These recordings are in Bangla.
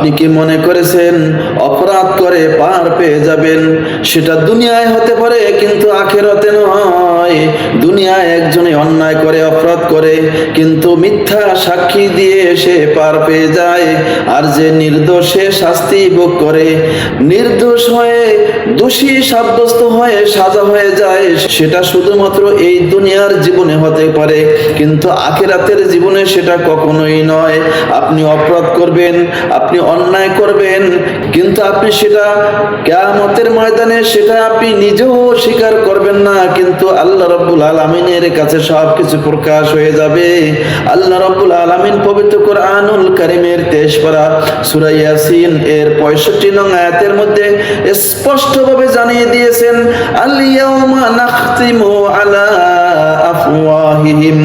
আপনি কি মনে করেছেন অপরাধ করে পার পেয়ে যাবেন? সেটা দুনিয়ায় হতে পারে, কিন্তু আখিরাতে নয়। দুনিয়ায় একজনে অন্যায় করে, অপরাধ করে, কিন্তু মিথ্যা সাক্ষী দিয়ে সে পার পেয়ে যায়। আর যে নির্দোষে শাস্তি ভোগ করে, নির্দোষ হয়ে দোষী সাব্যস্ত হয়ে সাজা হয়ে যায়, সেটা শুধুমাত্র এই দুনিয়ার জীবনে হতে পারে, কিন্তু আখিরাতের জীবনে সেটা কখনোই নয়। আপনি অপরাধ করবেন, আপনি অন্যায় করবেন, কিন্তু আপনি সেটা কিয়ামতের ময়দানে সেটা আপনি নিজেও স্বীকার করবেন না, কিন্তু আল্লাহ রাব্বুল আলামিনের কাছে সবকিছু প্রকাশ হয়ে যাবে। আল্লাহ রাব্বুল আলামিন পবিত্র কোরআনুল কারীমের 23 পারা সূরা ইয়াসিন এর 65 নং আয়াতের মধ্যে স্পষ্টভাবে জানিয়ে দিয়েছেন, আল ইয়াউমা নাখতিমু আলা আফওয়াহিহিম।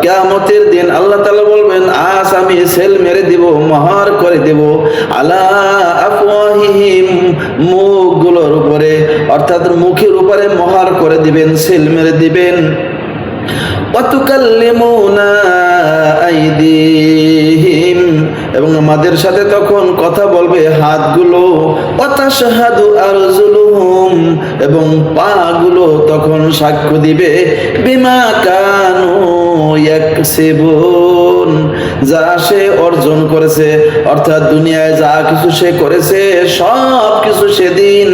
কিয়ামতের দিন আল্লাহ তাআলা বলবেন, আজ আমি সেল মেরে দেব, মোহর করে দেব, আলা আফওয়াহিহিম, মুখগুলোর উপরে, অর্থাৎ মুখের উপরে মোহর করে দিবেন, সেল মেরে দিবেন। ওয়াতুকাল্লিমুনা আইদিহিম, এবং আমাদের সাথে তখন কথা বলবে হাতগুলো। ওয়াতাশহাদু আরজুলুহুম, এবং পাগুলো তখন সাক্ষ্য দিবে বিমা কানু ইয়াকসিবুন, যা সে অর্জন করেছে, অর্থাৎ দুনিয়ায় যা কিছু সে করেছে সব কিছু সেদিন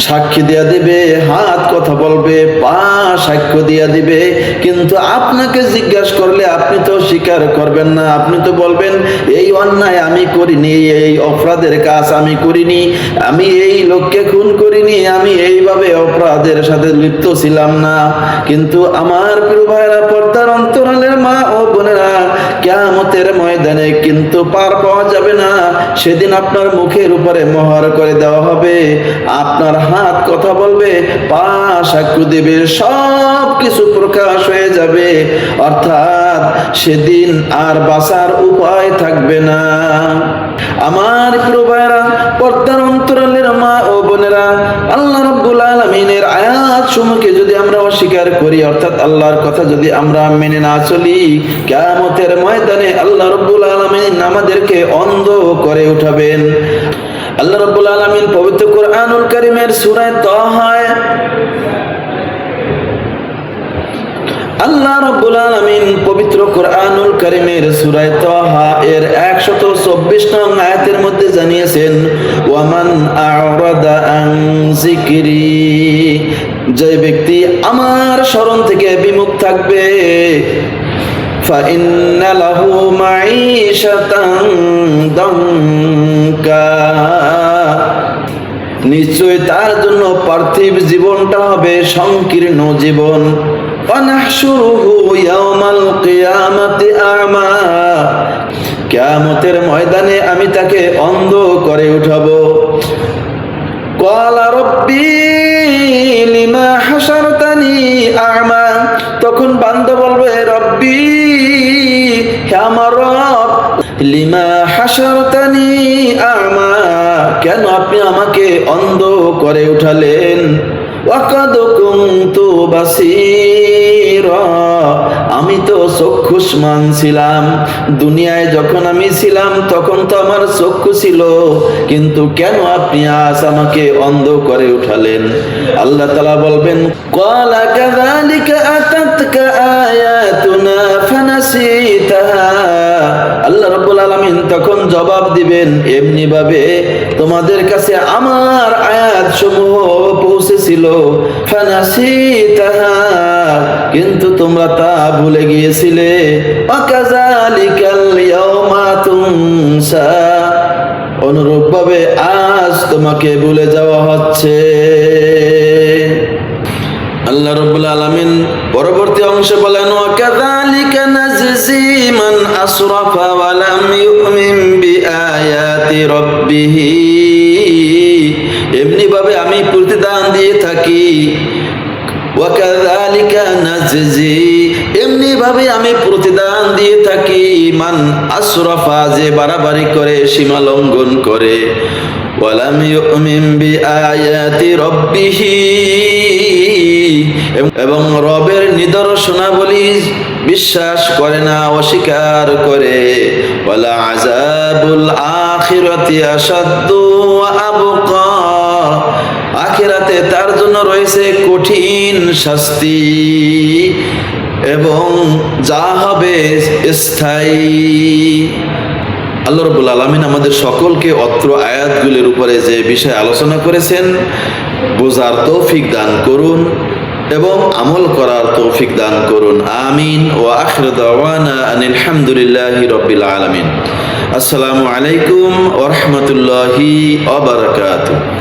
সাক্ষী দিয়া দিবে। হাত কথা বলবে, পা সাক্ষ্য দিয়া দিবে, কিন্তু আপনাকে জিজ্ঞাসা করলে আপনি তো স্বীকার করবেন না। আপনি তো বলবেন, এই অন্যায় আমি করিনি, এই অপরাধের কাজ আমি করিনি, আমি এই লোককে খুন করিনি, আমি এইভাবে অপরাধের সাথে লিপ্ত ছিলাম না। কিন্তু আমার প্রিয় ভাইরা, পর্দার অন্তরালের মা ও বোনেরা, কিয়ামতের ময়দানে কিন্তু পার পাওয়া যাবে না। সেদিন আপনার মুখের উপরে মোহর করে দেওয়া হবে, আপনার হাত কথা বলবে, পা সাক্ষ্য দেবে, সব কিছু প্রকাশ হয়ে যাবে। অর্থাৎ সেদিন আর বাঁচার উপায় থাকবে না। আমার প্রিয় ভাইরা, পর্দার অন্তরালের মা ও বোনেরা, আল্লাহ রাব্বুল আলামিনের আয়াত সমূহকে যদি আমরা অস্বীকার করি, অর্থাৎ আল্লাহর কথা যদি আমরা মেনে না চলি, কিয়ামতের ময়দানে আল্লাহ রাব্বুল আলামিন আমাদেরকে অন্ধ করে উঠাবেন। আল্লাহ রাব্বুল আলামিন পবিত্র কোরআনুল কারীমের সূরা তাহা, আল্লাহ রাব্বুল আলামিন পবিত্র কোরআনুল কারীমের সূরা তাহা এর 124 নং আয়াতের মধ্যে জানিয়েছেন, ওয়ামান আ'রাদা আন যিকরি, যে ব্যক্তি আমার স্মরণ থেকে বিমুখ থাকবে, ফাইন্না লাহু মাঈশাতান দাঙ্কা, নিশ্চয় তার জন্য পার্থিব জীবনটা হবে সংকীর্ণ জীবন। ওয়ানাহশুরুহু ইয়াওমাল কিয়ামাতি আ'মা, কিয়ামতের ময়দানে আমি তাকে অন্ধ করে উঠাবো। ক্বালা রাব্বি লিমা হাশারতানি আ'মা, তখন বান্দা বলবে, রব্বি, হে আমার রব, লিমা হাশারতানি আ'মা, কেন আপনি আমাকে অন্ধ করে উঠালেন? ওয়াকাদ কুনতু বাসীরা, আমি তো চক্ষুষ্মান ছিলাম, দুনিয়ায় যখন আমি ছিলাম তখন তো আমার চক্ষু ছিল, কিন্তু কেন আপনি আজ আমাকে অন্ধ করে উঠালেন? আল্লাহ তাআলা বলবেন, ক্বালা কাযালিকা আতাতকা আয়াতুনা ফানাসিতাহা, আল্লাহ রাব্বুল আলামিন তখন জবাব দিবেন, এমনি ভাবে তোমাদের কাছে আমার আয়াত সমূহ পৌঁছেছিল, ফানাসিতাহা, কিন্তু তোমরা তা ভুলে গিয়েছিলে। ওয়াকাযালিকাল ইয়াওমা তুনসা, অনুরূপভাবে আজ তোমাকে ভুলে যাওয়া হচ্ছে। আল্লাহ রাব্বুল আলামিন পরবর্তী অংশে বলেন, ওয়াকাযালিকা নাজজি মান আসরাফা ওয়া লাম ইউমিন বিআয়াতি রাব্বিহ, এমনি ভাবে আমি প্রতিদান দিয়ে থাকি। ওয়াকাযালিকা নাজজি, এমনি ভাবে আমি প্রতিদান দিয়ে থাকি, মান আসরাফা, যে বাড়াবাড়ি করে, সীমা লঙ্ঘন করে, ওয়া লাম ইউমিন বিআয়াতি রাব্বিহ, এবং রবের নিদর্শনাবলী বিশ্বাস করে না, অস্বীকার করে। ওয়ালা আযাবুল আখিরাতি আশাদ্দু ওয়া আবকা, আখিরাতে তার জন্য রয়েছে কঠিন শাস্তি এবং যা হবে স্থায়ী। আল্লাহ রাব্বুল আলামিন আমাদের সকলকে অত্র আয়াতগুলির উপরে যে বিষয় আলোচনা করেছেন বোঝার তৌফিক দান করুন এবং আমল করার তৌফিক দান করুন। আমিন। ওয়া আখিরু দাওয়ানা আনিল হামদুলিল্লাহি রাব্বিল আলামিন। আসসালামু আলাইকুম ওয়া রাহমাতুল্লাহি ওয়া বারাকাতুহু।